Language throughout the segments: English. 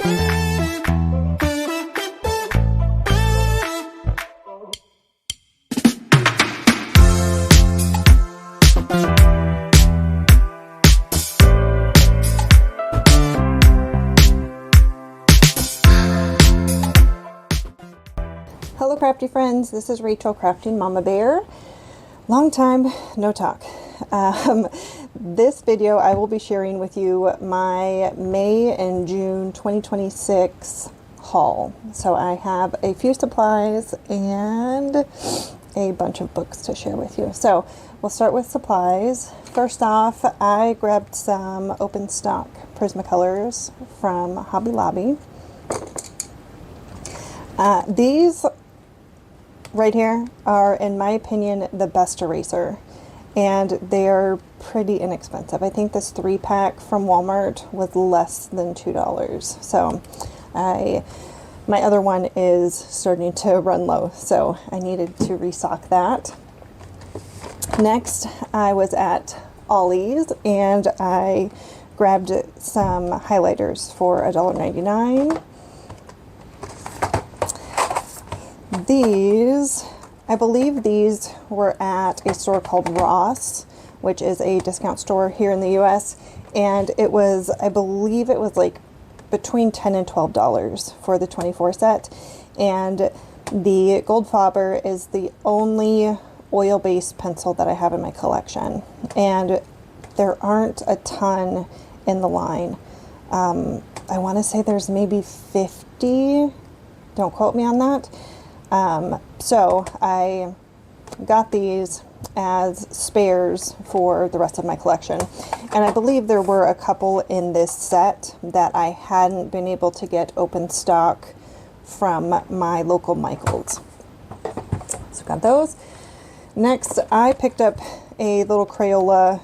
Hello crafty friends, this is Rachel, Crafting Mama Bear. Long time no talk. This video I will be sharing with you my May and June 2026 haul. So I have a few supplies and a bunch of books to share with you. So we'll start with supplies. First off, I grabbed some open stock Prismacolors from Hobby Lobby. These right here are, in my opinion, the best eraser, and they're pretty inexpensive. I think this 3-pack from Walmart was less than $2. So my other one is starting to run low, so I needed to restock that. Next, I was at Ollie's and I grabbed some highlighters for $1.99. These, I believe these were at a store called Ross, which is a discount store here in the US, and it was, I believe it was like between $10 and $12 for the 24 set, and the Gold Fauber is the only oil-based pencil that I have in my collection, and there aren't a ton in the line. I want to say there's maybe 50, don't quote me on that. So I got these as spares for the rest of my collection. And I believe there were a couple in this set that I hadn't been able to get open stock from my local Michael's. So got those. Next, I picked up a little Crayola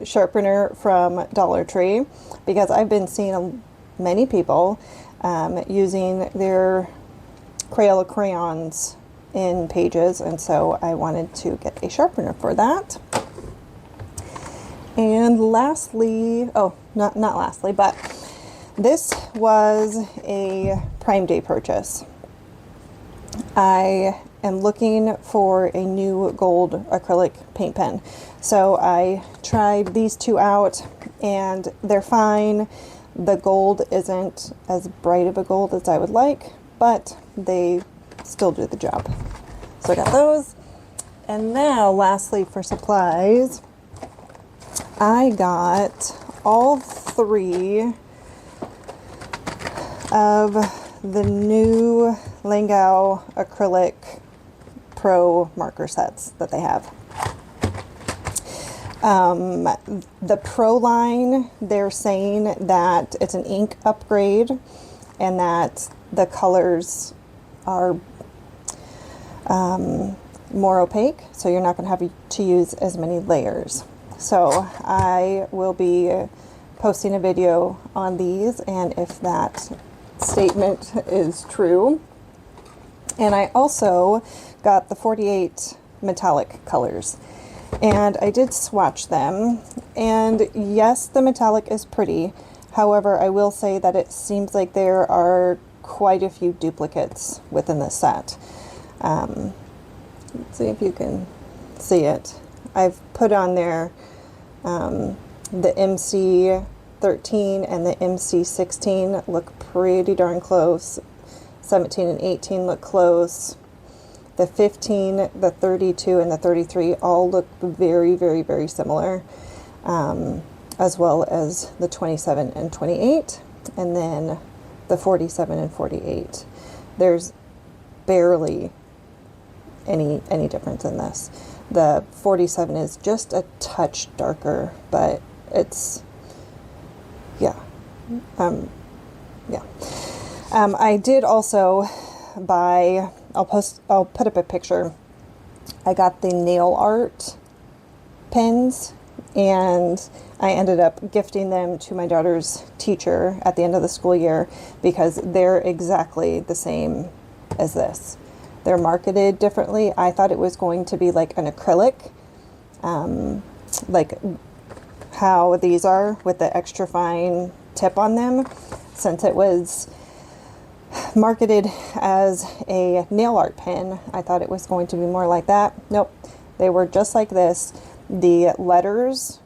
sharpener from Dollar Tree because I've been seeing many people using their Crayola crayons in pages, and so I wanted to get a sharpener for that. And lastly, oh, not lastly, but this was a Prime Day purchase. I am looking for a new gold acrylic paint pen. So I tried these two out and they're fine. The gold isn't as bright of a gold as I would like, but they still do the job. So I got those. And now lastly for supplies, I got all 3 of the new Languo acrylic pro marker sets that they have. The pro line, they're saying that it's an ink upgrade and that the colors are more opaque, so you're not going to have to use as many layers. So I will be posting a video on these, and if that statement is true. And I also got the 48 metallic colors, and I did swatch them, and yes, the metallic is pretty. However, I will say that it seems like there are quite a few duplicates within the set. Let's see if you can see it. I've put on there the MC13 and the MC16 look pretty darn close. 17 and 18 look close. The 15, the 32, and the 33 all look very, very, very similar, as well as the 27 and 28, and then the 47 and 48. There's barely any difference in this. The 47 is just a touch darker, but it's, yeah. I did also buy, I'll put up a picture. I got the nail art pins, and I ended up gifting them to my daughter's teacher at the end of the school year because they're exactly the same as this. They're marketed differently. I thought it was going to be like an acrylic, like how these are with the extra fine tip on them, since it was marketed as a nail art pen, I thought it was going to be more like that. Nope, they were just like this. The letters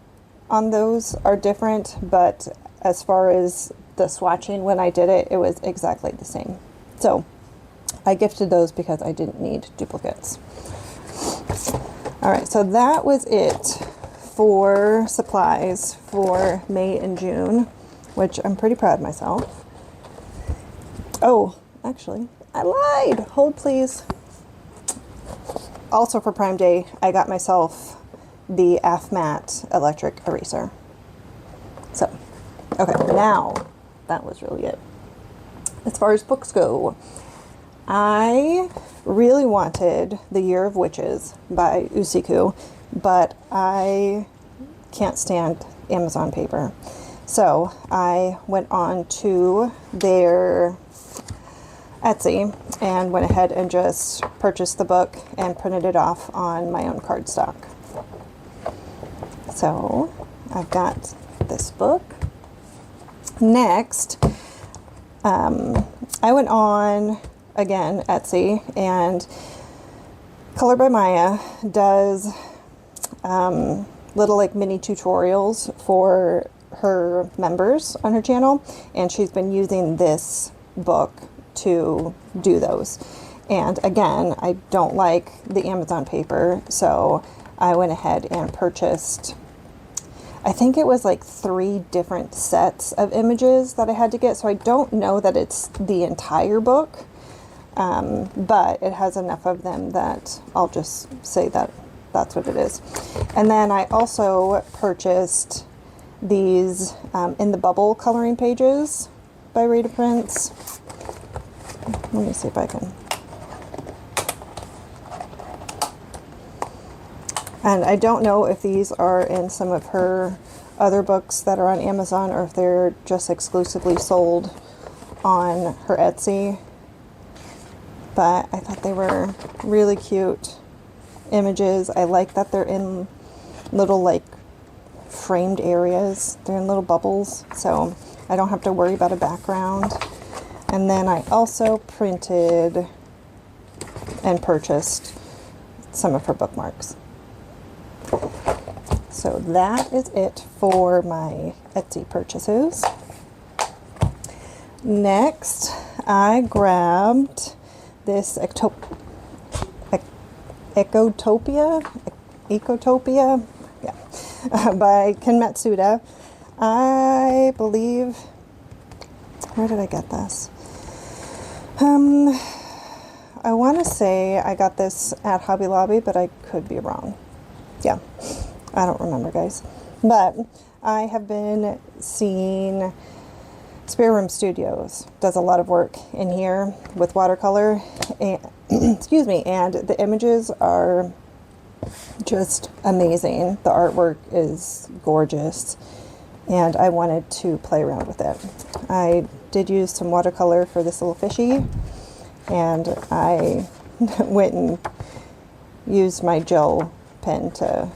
on those are different, but as far as the swatching when I did it, it was exactly the same. So I gifted those because I didn't need duplicates. All right, so that was it for supplies for May and June, which I'm pretty proud of myself. Oh, actually, I lied. Hold please. Also for Prime Day, I got myself the AFMAT electric eraser. So, okay, now that was really it. As far as books go, I really wanted The Year of Witches by Usiku, but I can't stand Amazon paper. So I went on to their Etsy and went ahead and just purchased the book and printed it off on my own cardstock. So I've got this book. Next, I went on, again, Etsy, and Color by Maya does little like mini tutorials for her members on her channel, and she's been using this book to do those. And again, I don't like the Amazon paper, so I went ahead and purchased, I think it was like 3 different sets of images that I had to get. So I don't know that it's the entire book, but it has enough of them that I'll just say that that's what it is. And then I also purchased these In the Bubble coloring pages by Rita Prince. Let me see if I can. And I don't know if these are in some of her other books that are on Amazon or if they're just exclusively sold on her Etsy. But I thought they were really cute images. I like that they're in little like framed areas. They're in little bubbles, so I don't have to worry about a background. And then I also printed and purchased some of her bookmarks. So that is it for my Etsy purchases. Next, I grabbed this Ecotopia, yeah, by Ken Matsuda. I believe, where did I get this? I want to say I got this at Hobby Lobby, but I could be wrong. Yeah, I don't remember, guys. But I have been seeing Spare Room Studios does a lot of work in here with watercolor, and excuse me, and the images are just amazing. The artwork is gorgeous, and I wanted to play around with it. I did use some watercolor for this little fishy, and I went and used my gel pen to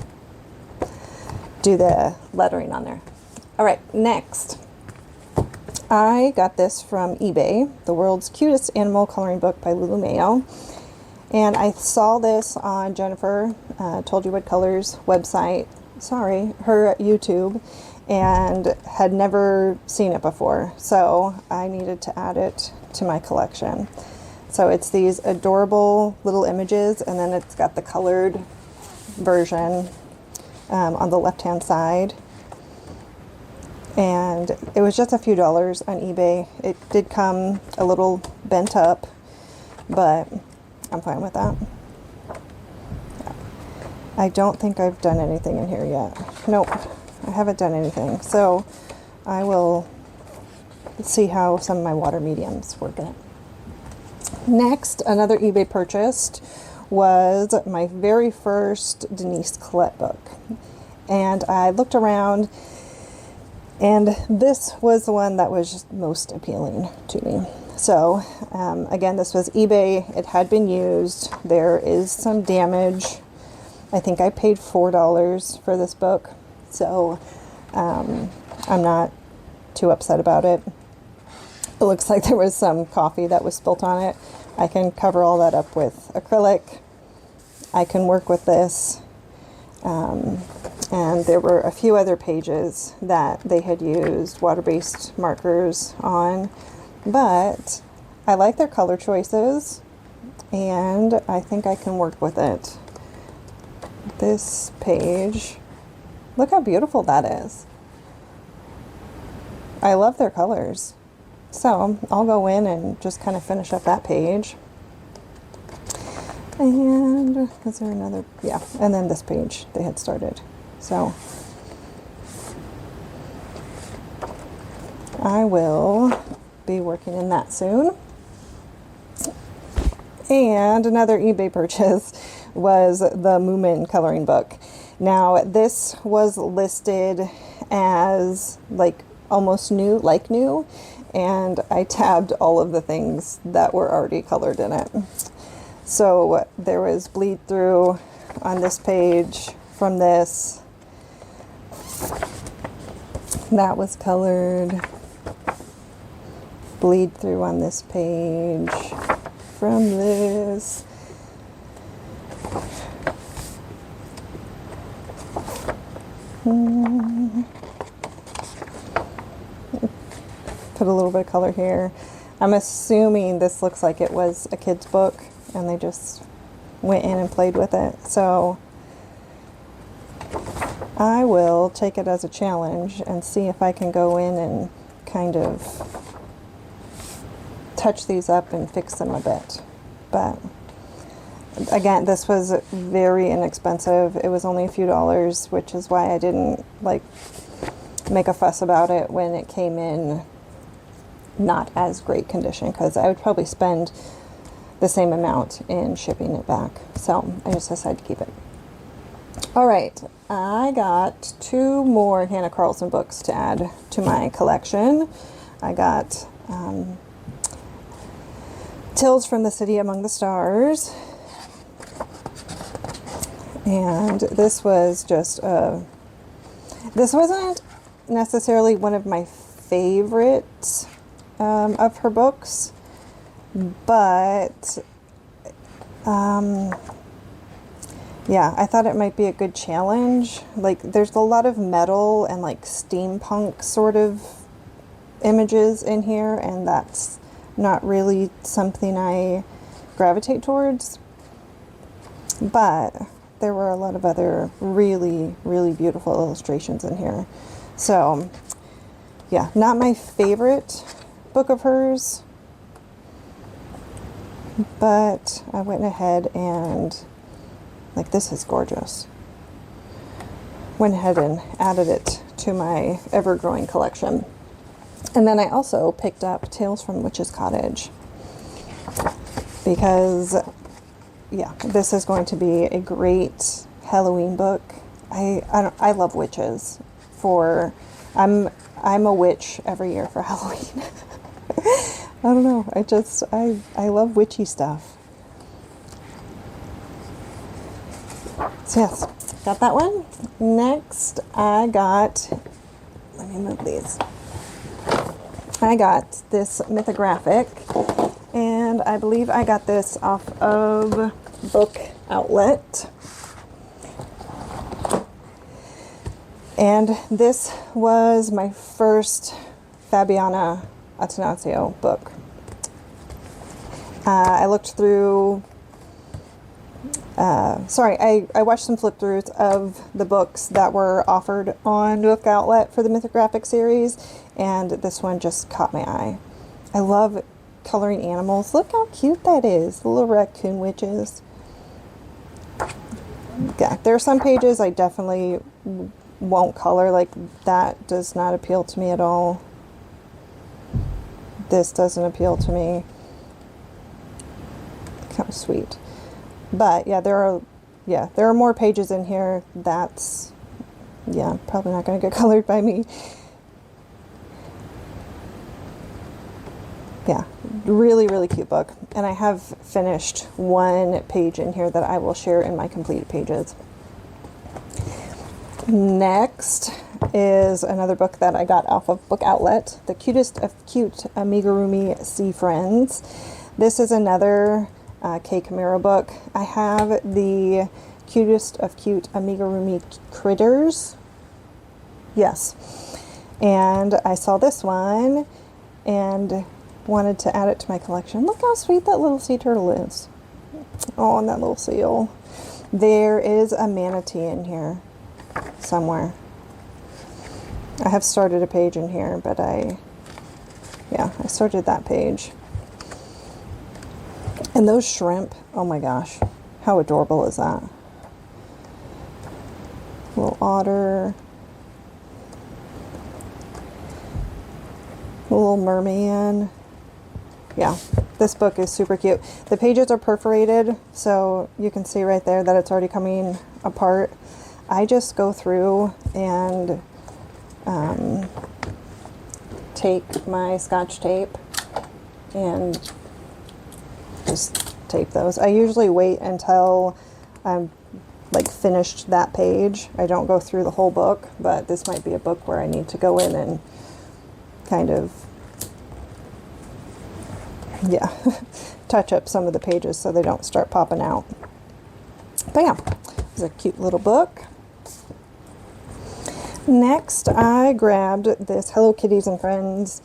do the lettering on there. All right, next, I got this from eBay, The World's Cutest Animal Coloring Book by Lulu Mayo. And I saw this on Jennifer Told You What Colors website, her YouTube, and had never seen it before. So I needed to add it to my collection. So it's these adorable little images, and then it's got the colored version on the left-hand side. And it was just a few dollars on eBay. It did come a little bent up, but I'm fine with that. I don't think I've done anything in here yet. Nope, I haven't done anything. So I will see how some of my water mediums work in it. Next, another eBay purchase was my very first Denise Collette book. And I looked around, and this was the one that was most appealing to me. So, again, this was eBay. It had been used. There is some damage. I think I paid $4 for this book. So, I'm not too upset about it. It looks like there was some coffee that was spilt on it. I can cover all that up with acrylic. I can work with this. And there were a few other pages that they had used water-based markers on, but I like their color choices and I think I can work with it. This page, look how beautiful that is. I love their colors. So I'll go in and just kind of finish up that page. And is there another? Yeah, and then this page they had started. So I will be working in that soon. And another eBay purchase was the Moomin coloring book. Now this was listed as like almost new, like new, and I tabbed all of the things that were already colored in it. So there was bleed through on this page from this. That was colored. Bleed through on this page from this. Put a little bit of color here. I'm assuming this looks like it was a kid's book and they just went in and played with it. So I will take it as a challenge and see if I can go in and kind of touch these up and fix them a bit. But again, this was very inexpensive. It was only a few dollars, which is why I didn't like make a fuss about it when it came in not as great condition, because I would probably spend the same amount in shipping it back. So I just decided to keep it. All right, I got 2 more Hannah Carlson books to add to my collection. I got Tales from the City Among the Stars. And this was just this wasn't necessarily one of my favorites of her books, but yeah, I thought it might be a good challenge. Like, there's a lot of metal and like steampunk sort of images in here, and that's not really something I gravitate towards. But there were a lot of other really, really beautiful illustrations in here. So yeah, not my favorite book of hers, but I went ahead and, like, this is gorgeous. Went ahead and added it to my ever-growing collection. And then I also picked up Tales from Witch's Cottage because, yeah, this is going to be a great Halloween book. I love witches. I'm a witch every year for Halloween. I don't know. I love witchy stuff. So yes, got that one. Next, I got, let me move these. I got this mythographic, and I believe I got this off of Book Outlet. And this was my first Fabiana Attanasio book. I looked through, I watched some flip throughs of the books that were offered on Book Outlet for the mythographic series, and this one just caught my eye. I love coloring animals. Look how cute that is, the little raccoon witches. Yeah, there are some pages I definitely won't color. Like, that does not appeal to me at all. This doesn't appeal to me. Kind of sweet. But yeah, there are more pages in here that's, yeah, probably not going to get colored by me. Yeah, really, really cute book. And I have finished one page in here that I will share in my completed pages. Next, is another book that I got off of Book Outlet, The Cutest of Cute Amigurumi Sea Friends. This is another Kei Kamura book. I have the Cutest of Cute Amigurumi Critters. Yes. And I saw this one and wanted to add it to my collection. Look how sweet that little sea turtle is. Oh, and that little seal. There is a manatee in here somewhere. I have started a page in here, but I started that page. And those shrimp, oh my gosh, how adorable is that? Little otter. Little merman. Yeah, this book is super cute. The pages are perforated, so you can see right there that it's already coming apart. I just go through and take my Scotch tape and just tape those. I usually wait until I'm like finished that page. I don't go through the whole book, but this might be a book where I need to go in and kind of, yeah, touch up some of the pages so they don't start popping out. But yeah, it's a cute little book. Next, I grabbed this Hello Kitties and Friends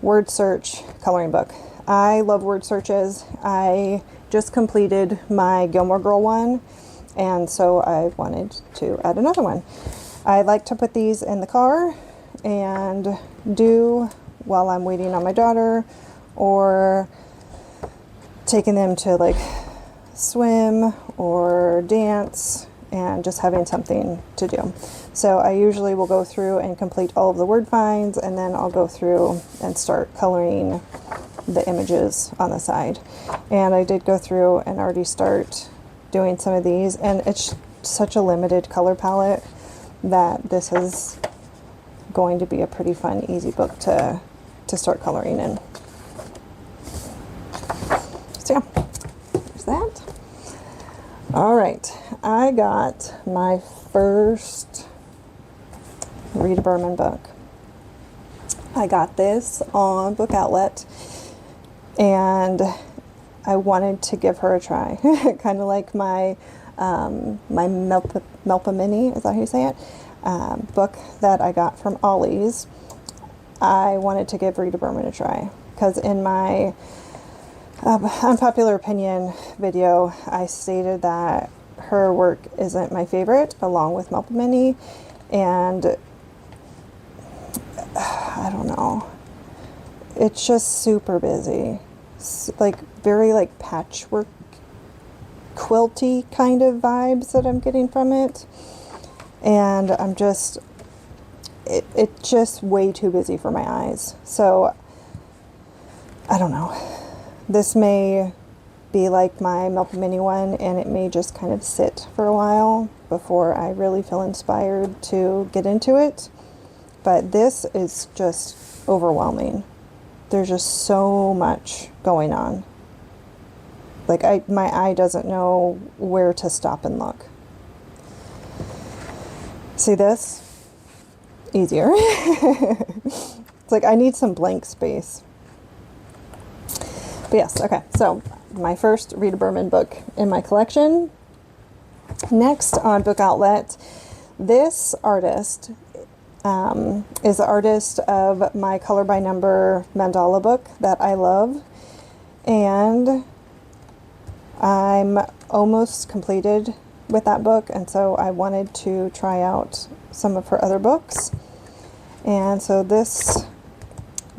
word search coloring book. I love word searches. I just completed my Gilmore Girl one, and so I wanted to add another one. I like to put these in the car and do while I'm waiting on my daughter, or taking them to like swim or dance, and just having something to do. So I usually will go through and complete all of the word finds, and then I'll go through and start coloring the images on the side. And I did go through and already start doing some of these, and it's such a limited color palette that this is going to be a pretty fun, easy book to start coloring in. So yeah, there's that. All right, I got my first Rita Berman book. I got this on Book Outlet, and I wanted to give her a try. Kind of like my my Melpa Mini, is that how you say it? Book that I got from Ollie's. I wanted to give Rita Berman a try because in my unpopular opinion video, I stated that her work isn't my favorite, along with Melpa Mini, and I don't know. It's just super busy, like very like patchwork quilty kind of vibes that I'm getting from it, and I'm just it's just way too busy for my eyes. So I don't know. This may be like my Melpa Mini one, and it may just kind of sit for a while before I really feel inspired to get into it. But this is just overwhelming. There's just so much going on. Like my eye doesn't know where to stop and look. See this? Easier. It's like I need some blank space. But yes, okay, so my first Rita Berman book in my collection. Next on Book Outlet, this artist is the artist of my color by number mandala book that I love, and I'm almost completed with that book, and so I wanted to try out some of her other books. And so this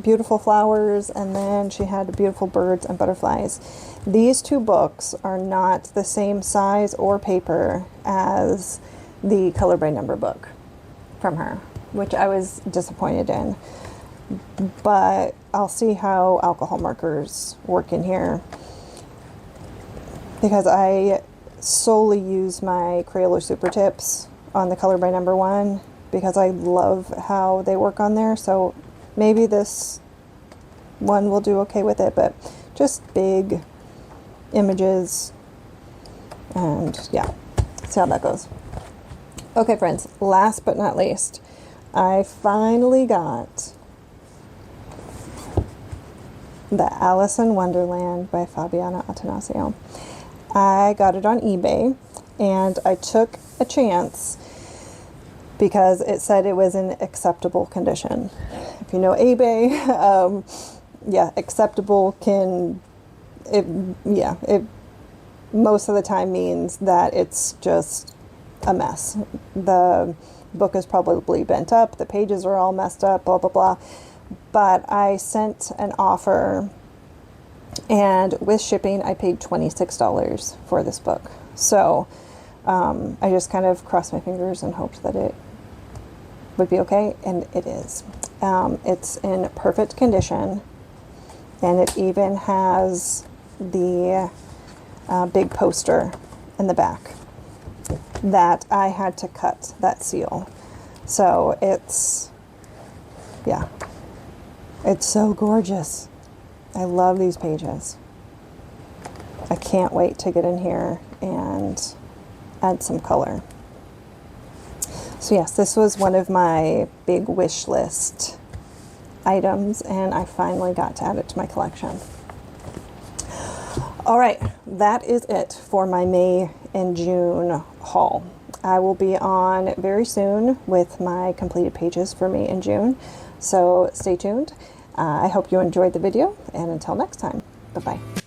beautiful flowers, and then she had beautiful birds and butterflies. These two books are not the same size or paper as the color by number book from her, which I was disappointed in. But I'll see how alcohol markers work in here, because I solely use my Crayola Super Tips on the color by number one because I love how they work on there. So maybe this one will do okay with it, but just big images, and yeah, see how that goes. Okay, friends, last but not least, I finally got the Alice in Wonderland by Fabiana Attanasio. I got it on eBay, and I took a chance because it said it was in acceptable condition. If you know eBay, yeah, acceptable it most of the time means that it's just a mess. The book is probably bent up, the pages are all messed up, blah, blah, blah. But I sent an offer, and with shipping, I paid $26 for this book. So I just kind of crossed my fingers and hoped that it would be okay, and it is. It's in perfect condition, and it even has the big poster in the back that I had to cut that seal. So yeah, it's so gorgeous. I love these pages. I can't wait to get in here and add some color. So yes, this was one of my big wish list items, and I finally got to add it to my collection. All right, that is it for my May and June haul. I will be on very soon with my completed pages for May and June, so stay tuned. I hope you enjoyed the video, and until next time, bye-bye.